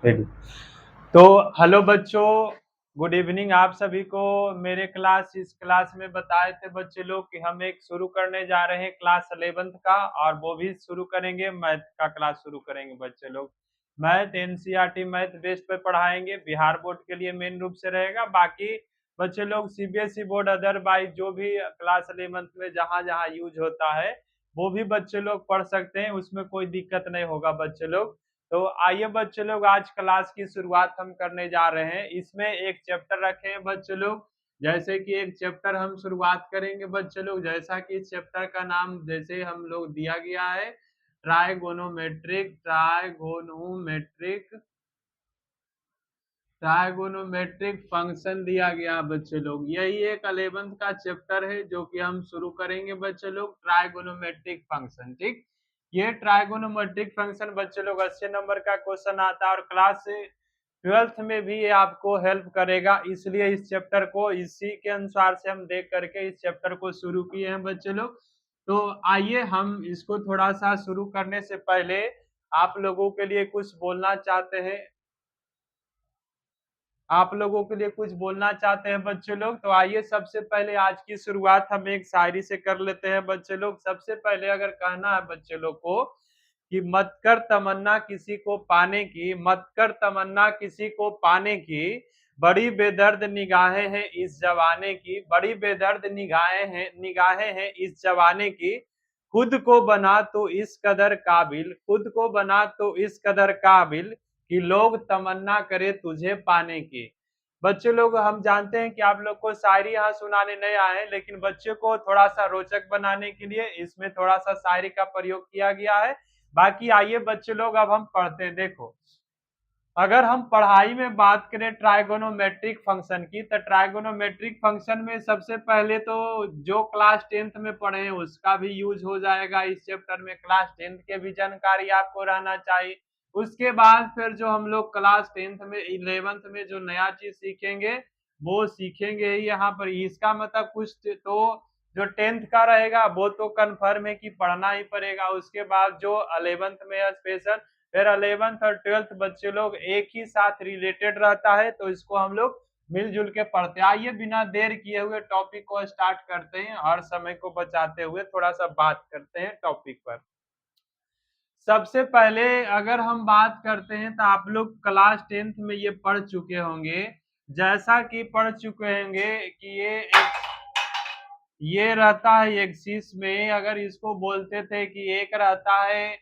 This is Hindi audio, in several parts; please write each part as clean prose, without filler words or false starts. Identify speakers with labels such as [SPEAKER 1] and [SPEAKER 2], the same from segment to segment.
[SPEAKER 1] रेडी। तो हेलो बच्चों, गुड इवनिंग आप सभी को। मेरे इस क्लास में बताए थे बच्चे लोग कि हम एक शुरू करने जा रहे हैं क्लास 11th का, और वो भी शुरू करेंगे मैथ का क्लास शुरू करेंगे बच्चे लोग। मैथ एनसीईआरटी मैथ बेस पे पढ़ाएंगे, बिहार बोर्ड के लिए मेन रूप से रहेगा। बाकी बच्चे लोग सीबीएसई बोर्ड अदरवाइज जो भी क्लास 11th में जहाँ जहाँ यूज होता है वो भी बच्चे लोग पढ़ सकते हैं, उसमें कोई दिक्कत नहीं होगा बच्चे लोग। तो आइए बच्चे लोग, आज क्लास की शुरुआत हम करने जा रहे हैं। इसमें एक चैप्टर रखे हैं बच्चे लोग, जैसे कि एक चैप्टर हम शुरुआत करेंगे बच्चे लोग, जैसा कि इस चैप्टर का नाम जैसे हम लोग दिया गया है, ट्राइगोनोमेट्रिक फंक्शन दिया गया बच्चे लोग। यही एक 11th का चैप्टर है जो कि हम शुरू करेंगे बच्चे लोग, ट्राइगोनोमेट्रिक फंक्शन। ठीक, ये ट्राइगोनोमेट्रिक फंक्शन बच्चे लोग 80 नंबर का क्वेश्चन आता है और क्लास 12th में भी ये आपको हेल्प करेगा, इसलिए इस चैप्टर को इसी के अनुसार से हम देख करके इस चैप्टर को शुरू किए हैं बच्चे लोग। तो आइए हम इसको थोड़ा सा शुरू करने से पहले आप लोगों के लिए कुछ बोलना चाहते हैं, बच्चे लोग। तो आइए सबसे पहले आज की शुरुआत हम एक शायरी से कर लेते हैं बच्चे लोग। सबसे पहले अगर कहना है बच्चे लोग को कि मत कर तमन्ना किसी को पाने की, मत कर तमन्ना किसी को पाने की, बड़ी बेदर्द निगाहें हैं इस जवाने की, बड़ी बेदर्द निगाहें हैं इस जवाने की, खुद को बना तो इस कदर काबिल, खुद को बना तो इस कदर काबिल कि लोग तमन्ना करे तुझे पाने की। बच्चे लोग, हम जानते हैं कि आप लोग को शायरी यहाँ सुनाने नहीं आए हैं, लेकिन बच्चे को थोड़ा सा रोचक बनाने के लिए इसमें थोड़ा सा शायरी का प्रयोग किया गया है। बाकी आइए बच्चे लोग, अब हम पढ़ते हैं। देखो, अगर हम पढ़ाई में बात करें ट्राइगोनोमेट्रिक फंक्शन की, तो ट्राइगोनोमेट्रिक फंक्शन में सबसे पहले तो जो क्लास 10th में पढ़े हैं उसका भी यूज हो जाएगा इस चैप्टर में, क्लास 10th के भी जानकारी आपको रहना चाहिए। उसके बाद फिर जो हम लोग क्लास 10th में 11th में जो नया चीज सीखेंगे वो सीखेंगे ही यहाँ पर। इसका मतलब कुछ तो जो 10th का रहेगा वो तो कन्फर्म है कि पढ़ना ही पड़ेगा। उसके बाद जो 11th में स्पेशल, फिर 11th और 12th बच्चे लोग एक ही साथ रिलेटेड रहता है, तो इसको हम लोग मिलजुल के पढ़ते हैं। आइए बिना देर किए हुए टॉपिक को स्टार्ट करते हैं और समय को बचाते हुए थोड़ा सा बात करते हैं टॉपिक पर। सबसे पहले अगर हम बात करते हैं तो आप लोग क्लास 10th में ये पढ़ चुके होंगे, जैसा कि पढ़ चुके होंगे कि ये रहता है एक्सिस में, अगर इसको बोलते थे कि एक रहता है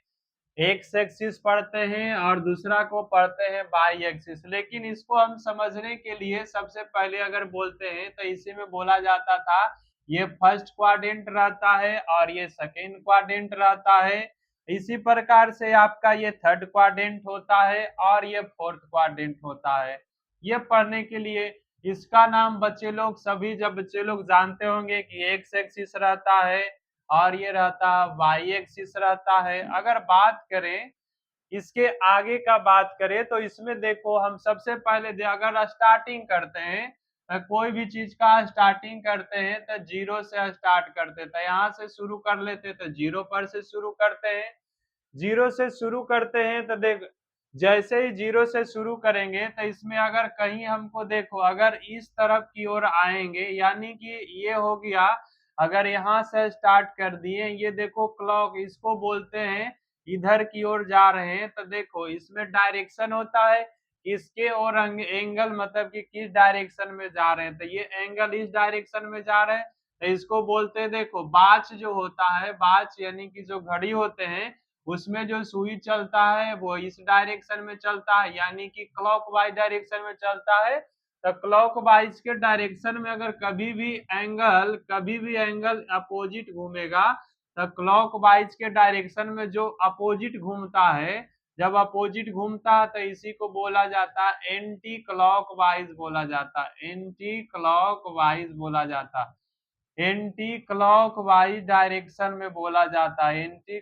[SPEAKER 1] एक्स एक्सिस पढ़ते हैं और दूसरा को पढ़ते हैं वाई एक्सिस। लेकिन इसको हम समझने के लिए सबसे पहले अगर बोलते हैं तो इसी में बोला जाता था ये फर्स्ट क्वाड्रेंट रहता है और ये सेकेंड क्वाड्रेंट रहता है। इसी प्रकार से आपका ये थर्ड क्वाड्रेंट होता है और ये फोर्थ क्वाड्रेंट होता है। ये पढ़ने के लिए इसका नाम बच्चे लोग सभी, जब बच्चे लोग जानते होंगे कि एक्स एक्सिस रहता है और ये रहता है वाई एक्सिस रहता है। अगर बात करें इसके आगे का बात करें तो इसमें देखो, हम सबसे पहले अगर स्टार्टिंग करते हैं तो कोई भी चीज का स्टार्टिंग करते हैं तो जीरो से स्टार्ट करते थे, यहाँ से शुरू कर लेते तो जीरो पर से शुरू करते हैं। जीरो से शुरू करते हैं तो देख, जैसे ही जीरो से शुरू करेंगे तो इसमें अगर कहीं हमको देखो अगर इस तरफ की ओर आएंगे, यानी कि ये हो गया, अगर यहाँ से स्टार्ट कर दिए, ये देखो क्लॉक इसको बोलते हैं, इधर की ओर जा रहे हैं तो देखो इसमें डायरेक्शन होता है इसके, और एंगल मतलब कि किस डायरेक्शन में जा रहे हैं, तो ये एंगल इस डायरेक्शन में जा रहे हैं तो इसको बोलते हैं, देखो बाच जो होता है, बाच यानी कि जो घड़ी होते हैं उसमें जो सुई चलता है वो इस डायरेक्शन में चलता है, यानी कि क्लॉकवाइज डायरेक्शन में चलता है। तो क्लॉकवाइज के डायरेक्शन में अगर कभी भी एंगल अपोजिट घूमेगा तो क्लॉकवाइज के डायरेक्शन में जो अपोजिट घूमता है, जब अपोजिट घूमता है तो इसी को बोला जाता है एंटी क्लॉकवाइज बोला जाता है, एंटी क्लॉकवाइज बोला जाता है, एंटी क्लॉकवाइज डायरेक्शन में बोला जाता है, एंटी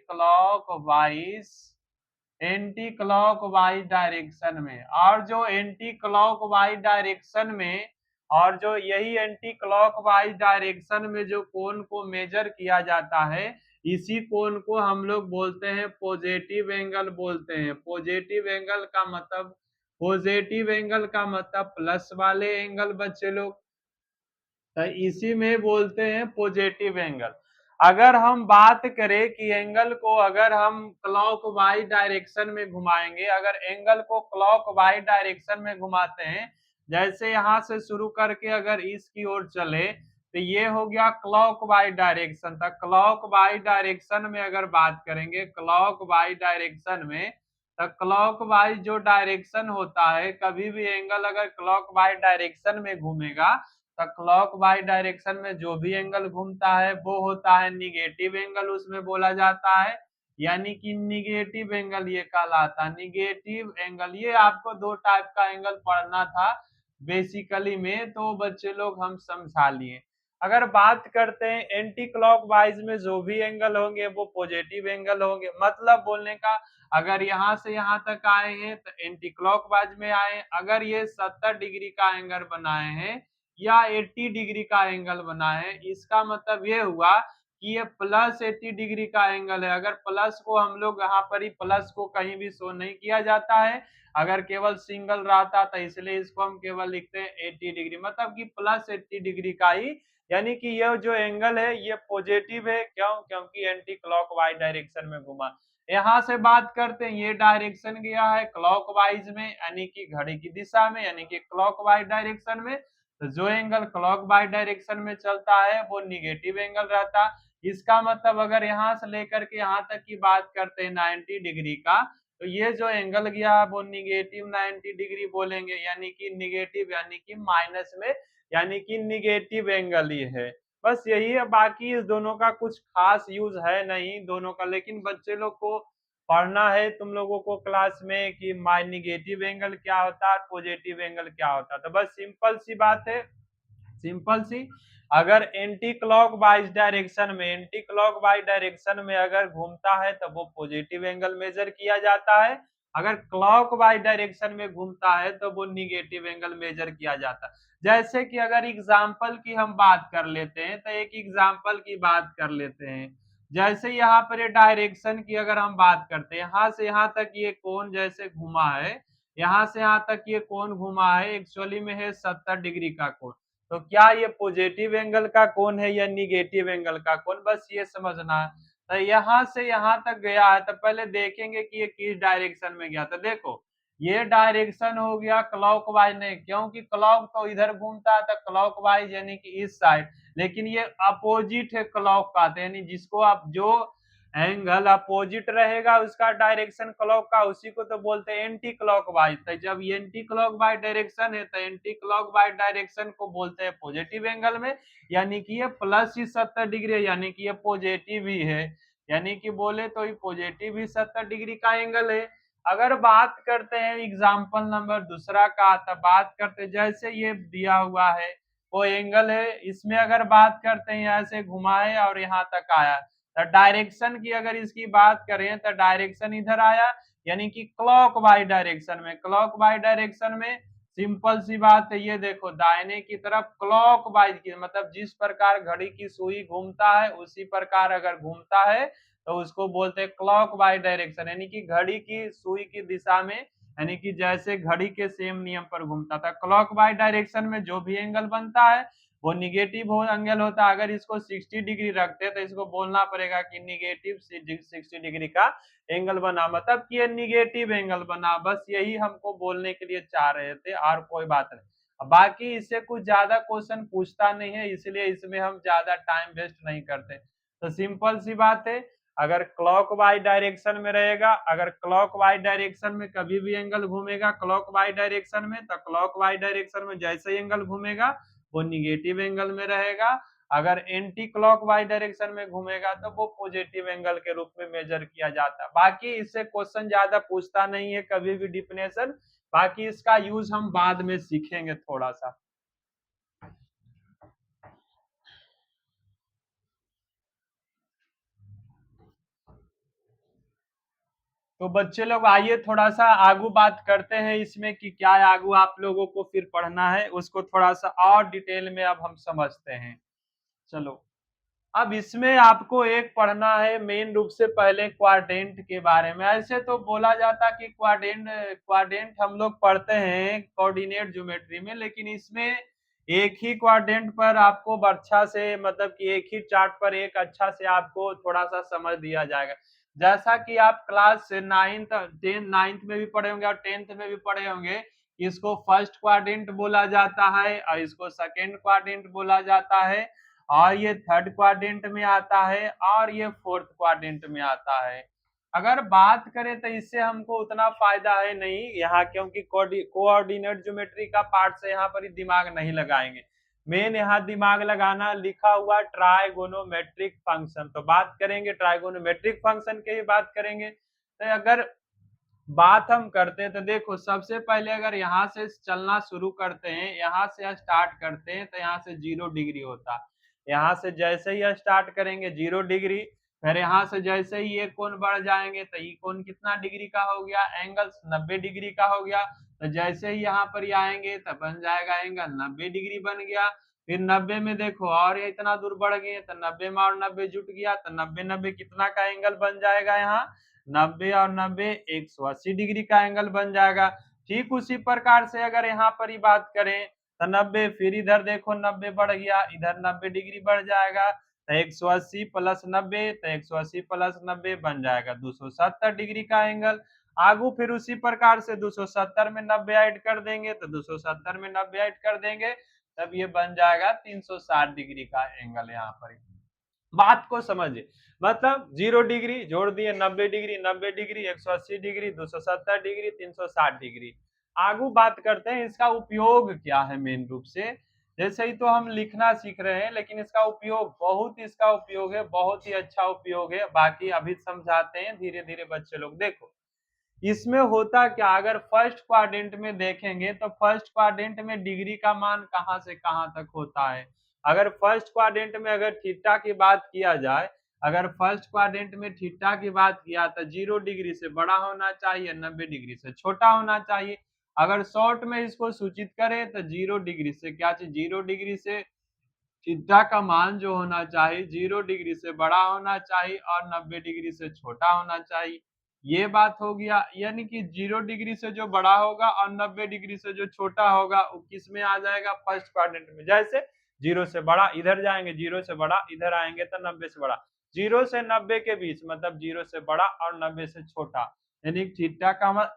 [SPEAKER 1] क्लॉकवाइज डायरेक्शन में। और जो एंटी क्लॉकवाइज डायरेक्शन में, और जो यही एंटी क्लॉकवाइज डायरेक्शन में जो कोण को मेजर किया जाता है, इसी कोण को हम लोग बोलते हैं पॉजिटिव एंगल बोलते हैं। पॉजिटिव एंगल का मतलब पॉजिटिव एंगल का मतलब प्लस वाले एंगल बच्चे लोग, तो इसी में बोलते हैं पॉजिटिव एंगल। अगर हम बात करें कि एंगल को अगर हम क्लॉकवाइज डायरेक्शन में घुमाएंगे, अगर एंगल को क्लॉकवाइज डायरेक्शन में घुमाते हैं, जैसे यहां से शुरू करके अगर इसकी ओर चले तो ये हो गया क्लॉकवाइज डायरेक्शन था। क्लॉकवाइज डायरेक्शन में अगर बात करेंगे, क्लॉकवाइज डायरेक्शन में, तो क्लॉकवाइज जो डायरेक्शन होता है, कभी भी एंगल अगर क्लॉकवाइज डायरेक्शन में घूमेगा तो क्लॉकवाइज डायरेक्शन में जो भी एंगल घूमता है वो होता है निगेटिव एंगल, उसमें बोला जाता है, यानी कि निगेटिव एंगल ये कहलाता है। निगेटिव एंगल, ये आपको दो टाइप का एंगल पढ़ना था बेसिकली में, तो बच्चे लोग हम समझा लिए। अगर बात करते हैं एंटी क्लॉकवाइज में जो भी एंगल होंगे वो पॉजिटिव एंगल होंगे, मतलब बोलने का अगर यहां से यहां तक आए हैं तो एंटी क्लॉकवाइज में आए, अगर ये 70 डिग्री का एंगल बनाए हैं या 80 डिग्री का एंगल बना है, इसका मतलब ये हुआ कि ये प्लस 80 डिग्री का एंगल है। अगर प्लस को हम लोग यहाँ पर ही प्लस को कहीं भी शो नहीं किया जाता है, अगर केवल सिंगल रहता तो इसलिए इसको हम केवल लिखते हैं 80 डिग्री, मतलब कि प्लस 80 डिग्री का ही, यानी कि यह जो एंगल है ये पॉजिटिव है। क्यों? क्योंकि एंटी क्लॉकवाइज डायरेक्शन में घुमा। यहाँ से बात करते हैं, ये डायरेक्शन गया है क्लॉकवाइज में, यानी कि घड़ी की दिशा में, यानी कि क्लॉकवाइज डायरेक्शन में, तो जो एंगल क्लॉकवाइज डायरेक्शन में चलता है वो निगेटिव एंगल रहता है। इसका मतलब अगर यहाँ से लेकर के यहाँ तक की बात करते हैं 90 डिग्री का, तो ये जो एंगल गया वो निगेटिव 90 डिग्री बोलेंगे, यानी कि निगेटिव, यानी कि माइनस में, यानी कि निगेटिव एंगल ही है। बस यही है, बाकी इस दोनों का कुछ खास यूज है नहीं दोनों का, लेकिन बच्चे लोग को पढ़ना है तुम लोगों को क्लास में कि माई निगेटिव एंगल क्या होता है, पॉजिटिव एंगल क्या होता है। तो बस सिंपल सी बात है, सिंपल सी, अगर एंटी क्लॉकवाइज डायरेक्शन में, एंटी क्लॉकवाइज डायरेक्शन में अगर घूमता है तो वो पॉजिटिव एंगल मेजर किया जाता है, अगर क्लॉकवाइज डायरेक्शन में घूमता है तो वो निगेटिव एंगल मेजर किया जाता है। जैसे कि अगर एग्जाम्पल की हम बात कर लेते हैं, तो एक एग्जाम्पल की बात कर लेते हैं। जैसे यहाँ पर ये डायरेक्शन की अगर हम बात करते हैं, यहाँ से यहाँ तक ये कोण जैसे घुमा है, यहाँ से यहाँ तक ये कोण घुमा है, एक्चुअली में है 70 डिग्री का कोण, तो क्या ये पॉजिटिव एंगल का कोण है या निगेटिव एंगल का कोण, बस ये समझना है। तो यहाँ से यहाँ तक गया है, तो पहले देखेंगे कि ये किस डायरेक्शन में गया। तो देखो ये डायरेक्शन हो गया क्लॉकवाइज, नहीं क्योंकि क्लॉक तो इधर घूमता है, तो क्लॉकवाइज यानी कि इस साइड, लेकिन ये अपोजिट है क्लॉक का, यानी जिसको आप जो एंगल अपोजिट रहेगा उसका डायरेक्शन क्लॉक का, उसी को तो बोलते हैं एंटी क्लॉकवाइज। तो जब ये एंटी क्लॉकवाइज डायरेक्शन है तो एंटी क्लॉकवाइज डायरेक्शन को बोलते हैं पॉजिटिव एंगल में, यानी कि ये प्लस ही 70 डिग्री, यानी कि ये पॉजिटिव ही है, यानी कि बोले तो ये पॉजिटिव ही 70 डिग्री का एंगल है। अगर बात करते हैं एग्जाम्पल नंबर दूसरा का, तो बात करते हैं जैसे ये दिया हुआ है वो एंगल है, इसमें अगर बात करते हैं ऐसे घुमाए और यहाँ तक आया, तो डायरेक्शन की अगर इसकी बात करें तो डायरेक्शन इधर आया, यानी कि क्लॉकवाइज डायरेक्शन में। क्लॉकवाइज डायरेक्शन में सिंपल सी बात है, ये देखो दाहिने की तरफ क्लॉकवाइज की, मतलब जिस प्रकार घड़ी की सुई घूमता है उसी प्रकार अगर घूमता है तो उसको बोलते हैं क्लॉकवाइज डायरेक्शन, यानी कि घड़ी की सुई की दिशा में, यानी कि जैसे घड़ी के सेम नियम पर घूमता था। क्लॉकवाइज डायरेक्शन में जो भी एंगल बनता है वो निगेटिव एंगल होता है। अगर इसको 60 डिग्री रखते तो इसको बोलना पड़ेगा कि निगेटिव 60 डिग्री का एंगल बना, मतलब कि ये निगेटिव एंगल बना। बस यही हमको बोलने के लिए चाह रहे थे, और कोई बात नहीं। बाकी इससे कुछ ज्यादा क्वेश्चन पूछता नहीं है, इसलिए इसमें हम ज्यादा टाइम वेस्ट नहीं करते। तो सिंपल सी बात है, अगर क्लॉकवाइज डायरेक्शन में रहेगा, अगर क्लॉकवाइज डायरेक्शन में कभी भी एंगल घूमेगा क्लॉकवाइज डायरेक्शन में, तो क्लॉकवाइज डायरेक्शन में जैसे एंगल घूमेगा वो निगेटिव एंगल में रहेगा। अगर एंटी क्लॉकवाइज डायरेक्शन में घूमेगा तो वो पॉजिटिव एंगल के रूप में मेजर किया जाता है। बाकी इससे क्वेश्चन ज्यादा पूछता नहीं है कभी भी डिफिनेशन, बाकी इसका यूज हम बाद में सीखेंगे थोड़ा सा। तो बच्चे लोग आइए थोड़ा सा आगू बात करते हैं इसमें कि क्या आगू आप लोगों को फिर पढ़ना है, उसको थोड़ा सा और डिटेल में अब हम समझते हैं। चलो। अब इसमें आपको एक पढ़ना है मेन रूप से पहले क्वाड्रेंट के बारे में। ऐसे तो बोला जाता कि क्वाड्रेंट क्वाड्रेंट हम लोग पढ़ते हैं कोऑर्डिनेट ज्योमेट्री में, लेकिन इसमें एक ही क्वाड्रेंट पर आपको अच्छा से, मतलब कि एक ही चार्ट पर एक अच्छा से आपको थोड़ा सा समझ दिया जाएगा। जैसा कि आप क्लास 9th में भी पढ़े होंगे और 10th में भी पढ़े होंगे, इसको फर्स्ट क्वाड्रेंट बोला जाता है और इसको सेकेंड क्वाड्रेंट बोला जाता है, और ये थर्ड क्वाड्रेंट में आता है और ये फोर्थ क्वाड्रेंट में आता है। अगर बात करें तो इससे हमको उतना फायदा है नहीं यहाँ, क्योंकि कोऑर्डिनेट ज्योमेट्री का पार्ट से यहाँ पर ही दिमाग नहीं लगाएंगे। मेन यहाँ दिमाग लगाना लिखा हुआ ट्राइगोनोमेट्रिक फंक्शन, तो बात करेंगे ट्राइगोनोमेट्रिक फंक्शन की बात करेंगे। तो अगर बात हम करते हैं तो देखो, सबसे पहले अगर यहाँ से चलना शुरू करते हैं, यहाँ से स्टार्ट करते हैं तो यहाँ से 0 डिग्री होता है। यहाँ से जैसे ही स्टार्ट करेंगे 0 डिग्री, फिर यहाँ से जैसे ही ये कोण बढ़ जाएंगे तो ये कोण कितना डिग्री का हो गया, एंगल 90 डिग्री का हो गया। तो जैसे ही यहाँ पर आएंगे तो बन जाएगा एंगल 90 डिग्री बन गया। फिर 90 में देखो और ये इतना दूर बढ़ गए तो 90 में और 90 जुट गया, तो 90 कितना का एंगल बन जाएगा यहाँ, 90 और 90 180 डिग्री का एंगल बन जाएगा। ठीक उसी प्रकार से अगर यहाँ पर ही बात करें तो 90, फिर इधर देखो 90 बढ़ गया, इधर 90 डिग्री बढ़ जाएगा, तो 180 प्लस 90, तो 180 प्लस 90 बन जाएगा 270 डिग्री का एंगल। आगू फिर उसी प्रकार से 270 में 90 ऐड कर देंगे, तो 270 में 90 ऐड कर देंगे, तब ये बन जाएगा 360 डिग्री का एंगल। यहाँ पर बात को समझिए, मतलब 0 डिग्री जोड़ दिए, 90 degree, 90 degree, 180 degree, 270 degree, 360 degree. आगू बात करते हैं इसका उपयोग क्या है मेन रूप से। जैसे ही तो हम लिखना सीख रहे हैं, लेकिन इसका उपयोग बहुत, इसका उपयोग है बहुत ही अच्छा उपयोग है। बाकी अभी समझाते हैं धीरे धीरे बच्चे लोग। देखो इसमें होता क्या, अगर फर्स्ट क्वाड्रेंट में देखेंगे तो फर्स्ट क्वाड्रेंट में डिग्री का मान कहां से कहां तक होता है। अगर फर्स्ट क्वाड्रेंट में अगर थीटा की बात किया जाए, अगर फर्स्ट क्वाड्रेंट में थीटा की बात किया तो 0 डिग्री से बड़ा होना चाहिए, 90 डिग्री से छोटा होना चाहिए। अगर शॉर्ट में इसको सूचित करें तो 0 डिग्री से क्या चाहिए, 0 डिग्री से थीटा का मान जो होना चाहिए 0 डिग्री से बड़ा होना चाहिए और 90 डिग्री से छोटा होना चाहिए। ये बात हो गया, यानी कि 0 डिग्री से जो बड़ा होगा और 90 डिग्री से जो छोटा होगा वो किस में आ जाएगा, फर्स्ट क्वाड्रेंट में। जैसे 0 से बड़ा इधर जाएंगे, 0 से बड़ा इधर आएंगे तो 90 से बड़ा, 0 से 90 के बीच मतलब 0 से बड़ा और 90 से छोटा, यानी थीटा का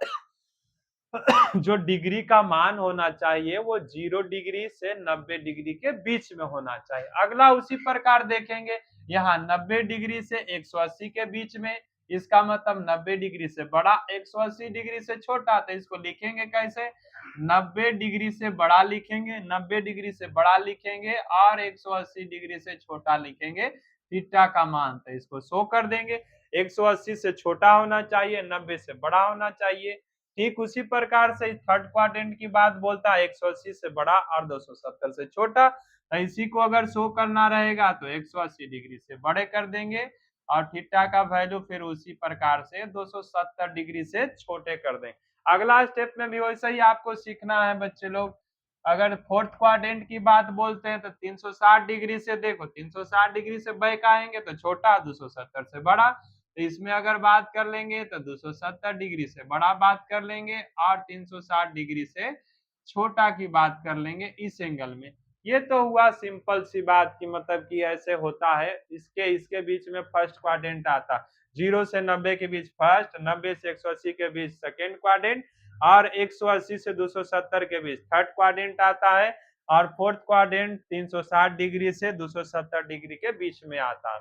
[SPEAKER 1] जो डिग्री का मान होना चाहिए वो 0 डिग्री से 90 डिग्री के बीच में होना चाहिए। अगला उसी प्रकार देखेंगे, यहाँ 90 डिग्री से 180 के बीच में, इसका मतलब 90 डिग्री से बड़ा, 180 डिग्री से छोटा। तो इसको लिखेंगे कैसे, 90 डिग्री से बड़ा लिखेंगे, 90 डिग्री से बड़ा लिखेंगे और 180 डिग्री से छोटा लिखेंगे थीटा का मान। तो इसको शो कर देंगे, 180 से छोटा होना चाहिए, 90 से बड़ा होना चाहिए। ठीक उसी प्रकार से थर्ड क्वाड्रेंट की बात बोलता है, 180 से बड़ा और 270 से छोटा। तो इसी को अगर शो करना रहेगा तो 180 डिग्री से बड़े कर देंगे और थीटा का वैल्यू फिर उसी प्रकार से 270 डिग्री से छोटे कर देंगे। अगला स्टेप में भी वैसे ही आपको सीखना है बच्चे लोग। अगर फोर्थ क्वाड्रेंट की बात बोलते हैं तो 360 डिग्री से, देखो 360 डिग्री से बैक आएंगे तो छोटा, 270 से बड़ा। तो इसमें अगर बात कर लेंगे तो 270 डिग्री से बड़ा बात कर लेंगे और 360 डिग्री से छोटा की बात कर लेंगे इस एंगल में। ये तो हुआ सिंपल सी बात की, मतलब कि ऐसे होता है। इसके बीच में फर्स्ट क्वाड्रेंट आता, 0 से 90 के बीच फर्स्ट, 90 से 180 के बीच सेकेंड क्वाड्रेंट और 180 से 270 के बीच थर्ड क्वाड्रेंट आता है, और फोर्थ क्वाड्रेंट 360 डिग्री से 270 डिग्री के बीच में आता है।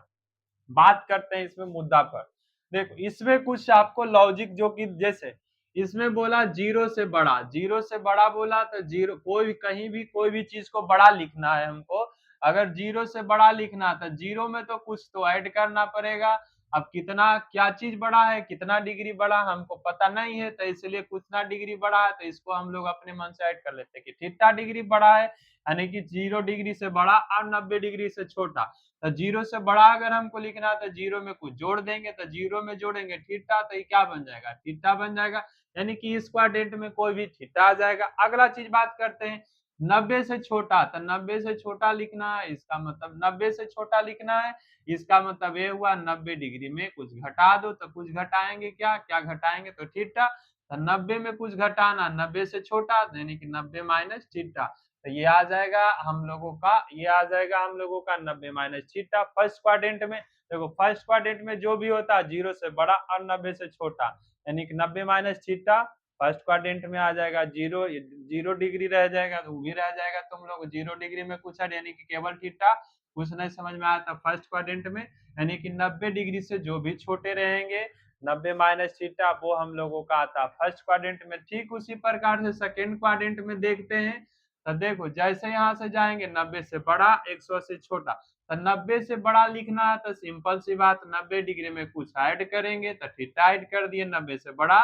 [SPEAKER 1] बात करते हैं इसमें मुद्दा पर। देखो इसमें कुछ आपको लॉजिक, जो कि जैसे इसमें बोला 0 से बड़ा, 0 से बड़ा बोला तो 0 कोई कहीं भी कोई भी चीज को बड़ा लिखना है हमको। अगर 0 से बड़ा लिखना तो 0 में तो कुछ तो ऐड करना पड़ेगा। अब कितना क्या चीज बड़ा है, कितना डिग्री बड़ा हमको पता नहीं है, तो इसलिए कितना डिग्री बड़ा है तो इसको हम लोग अपने मन से ऐड कर लेते हैं कि थीटा डिग्री बड़ा है, यानी कि 0 डिग्री से बड़ा और 90 डिग्री से छोटा। तो 0 से बड़ा अगर हमको लिखना है तो 0 में कुछ जोड़ देंगे, तो 0 में जोड़ेंगे थीटा, तो ये क्या बन जाएगा, थीटा बन जाएगा, यानी कि इस क्वाड्रेंट में कोई भी थीटा आ जाएगा। अगला चीज बात करते हैं, 90 से छोटा, तो 90 से छोटा लिखना है, इसका मतलब 90 से छोटा लिखना है, इसका मतलब ये हुआ 90 डिग्री में कुछ घटा दो, तो कुछ घटाएंगे क्या क्या घटाएंगे, तो थीटा, तो 90 में कुछ घटाना, 90 से छोटा यानी कि 90 माइनस थीटा, तो ये आ जाएगा हम लोगों का, ये आ जाएगा हम लोगों का 90 माइनस थीटा। फर्स्ट क्वाड्रेंट में देखो, फर्स्ट क्वाड्रेंट में जो भी होता है 0 से बड़ा और 90 से छोटा, यानी कि 90 माइनस थीटा फर्स्ट क्वाड्रेंट में आ जाएगा, 0 डिग्री रह जाएगा, तो वो भी रह जाएगा तुम लोग 0 डिग्री में कुछ है, यानी कि केवल थीटा। कुछ नहीं समझ में आया था फर्स्ट क्वाड्रेंट में, यानी कि 90 डिग्री से जो भी छोटे रहेंगे 90 माइनस थीटा वो हम लोगों का आता फर्स्ट क्वाड्रेंट में। ठीक उसी प्रकार से सेकेंड क्वाड्रेंट में देखते हैं, तो देखो जैसे यहाँ से जाएंगे 90 से बड़ा 180 छोटा, तो 90 से बड़ा लिखना है तो सिंपल सी बात 90 डिग्री में कुछ ऐड करेंगे, तो थीटा ऐड कर दिए, 90 से बड़ा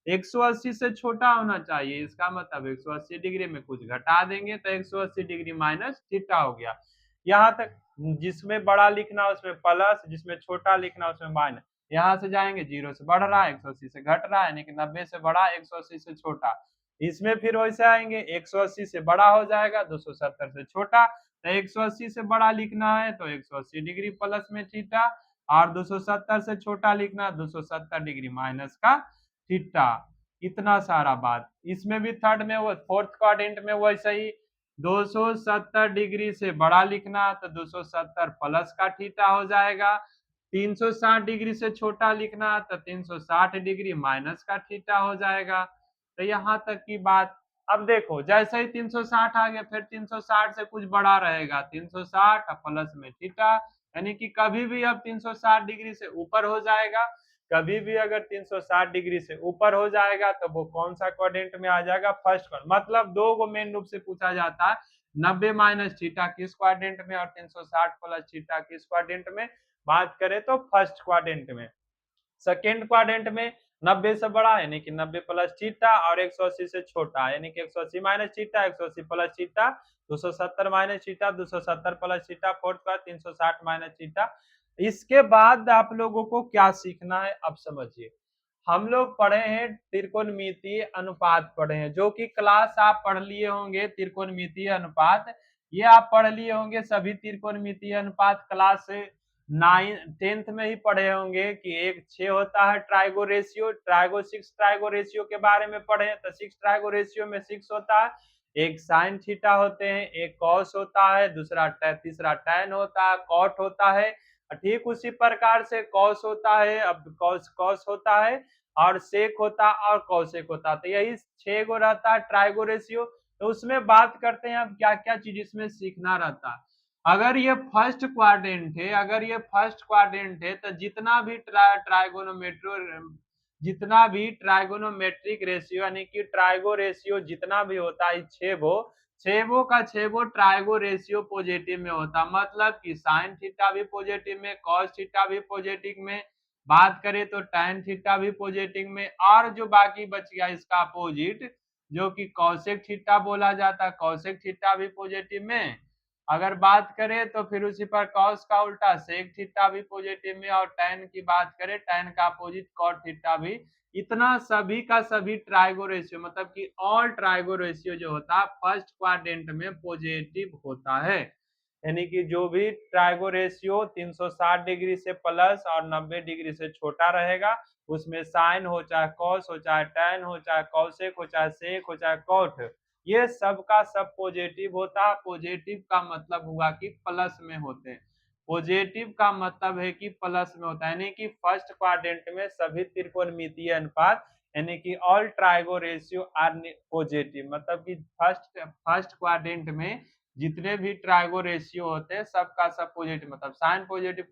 [SPEAKER 1] 180 से छोटा होना चाहिए, इसका मतलब 180 डिग्री में कुछ घटा देंगे तो 180 डिग्री माइनस थीटा हो गया। यहाँ तक जिसमें बड़ा लिखना उसमें प्लस, जिसमें छोटा लिखना उसमें माइनस। यहाँ से जाएंगे 0 से बढ़ रहा है 180 से घट रहा है, यानी कि 90 से बड़ा 180 से छोटा। इसमें फिर वैसे आएंगे 180 से बड़ा हो जाएगा 270 से छोटा, तो 180 से बड़ा लिखना है तो 180 डिग्री प्लस में थीटा, और 270 से छोटा लिखना है 270 डिग्री माइनस का थीटा। इतना सारा बात। इसमें भी थर्ड में वो फोर्थ क्वाड्रेंट में वैसे ही 270 डिग्री से बड़ा लिखना तो 270 प्लस का थीटा हो जाएगा, 360 डिग्री से छोटा लिखना तो 360 डिग्री माइनस का थीटा हो जाएगा। तो यहाँ तक की बात। अब देखो जैसे ही 360 आ गया फिर 360 से कुछ बड़ा रहेगा 360 प्लस में थीटा, यानी कि कभी भी अब 360 डिग्री से ऊपर हो जाएगा, कभी भी अगर 360 डिग्री से ऊपर हो जाएगा तो वो कौन सा क्वाड्रेंट में आ जाएगा, फर्स्ट क्वाड्रेंट। मतलब दो को मेन रूप से पूछा जाता है, 90 माइनस थीटा किस क्वाड्रेंट में और 360 प्लस थीटा किस क्वाड्रेंट में। बात करें तो फर्स्ट क्वाड्रेंट में। सेकेंड क्वाड्रेंट में 90 से बड़ा यानी कि 90 प्लस थीटा और 180 से छोटा यानी कि 180 minus theta 180 plus theta 270 minus theta 270 plus theta fourth का 360 माइनस थीटा। इसके बाद आप लोगों को क्या सीखना है अब समझिए। हम लोग पढ़े हैं त्रिकोणमितीय अनुपात पढ़े हैं, जो कि क्लास आप पढ़ लिए होंगे त्रिकोणमितीय अनुपात, ये आप पढ़ लिए होंगे सभी त्रिकोणमितीय अनुपात क्लास 9th में ही पढ़े होंगे कि एक 6 होता है ट्राइगो रेशियो, ट्राइगो 6 ट्राइगो रेशियो के बारे में पढ़े हैं। तो 6 ट्राइगो रेशियो में 6 होता है, एक साइन थीटा होते हैं, एक कॉस होता है, दूसरा तीसरा टैन होता है, कॉट होता है। ठीक उसी प्रकार से कॉस होता है, अब कॉस कॉस होता है और सेक होता और कौसेक होता, तो यही 6 गो रहता है ट्राइगो रेशियो। तो उसमें बात करते हैं अब क्या क्या चीज इसमें सीखना रहता है। अगर ये फर्स्ट क्वाड्रेंट है, अगर ये फर्स्ट क्वाड्रेंट है तो जितना भी ट्राइगोनोमेट्रिक रेशियो यानी कि ट्राइगो रेशियो जितना भी होता है छेबो का छेबो ट्राइगो रेशियो पॉजिटिव में होता, मतलब कि साइन थीटा भी पॉजिटिव में, कॉस थीटा भी पॉजिटिव में, बात करें तो टैन थीटा भी पॉजिटिव में, और जो बाकी बच गया इसका अपोजिट जो कि कौसेक थीटा बोला जाता है, कौसेक थीटा भी पॉजिटिव में। अगर बात करें तो फिर उसी पर कॉस का उल्टा सेक थीटा भी पॉजिटिव में, और टैन की बात करें टैन का अपोजिट कॉट थीटा भी। इतना सभी का सभी ट्राइगो रेशियो मतलब कि ऑल ट्राइगो रेशियो जो होता है फर्स्ट क्वाड्रेंट में पॉजिटिव होता है, यानी कि जो भी ट्राइगो रेशियो 360 डिग्री से प्लस और 90 डिग्री से छोटा रहेगा उसमें साइन हो चाहे कॉस हो चाहे टैन हो चाहे कौसेक हो चाहे सेक हो चाहे कॉट, ये सब का सब पॉजिटिव होता है। पॉजिटिव का मतलब हुआ कि प्लस में होते हैं, पॉजिटिव का मतलब है कि प्लस में होता है, यानी कि फर्स्ट क्वाड्रेंट में सभी त्रिकोणमितीय अनुपात यानी कि ऑल ट्राइगो रेशियो आर पॉजिटिव, मतलब कि फर्स्ट क्वाड्रेंट में जितने भी ट्राइगो रेशियो होते हैं सबका सब पॉजिटिव, मतलब साइन पॉजिटिव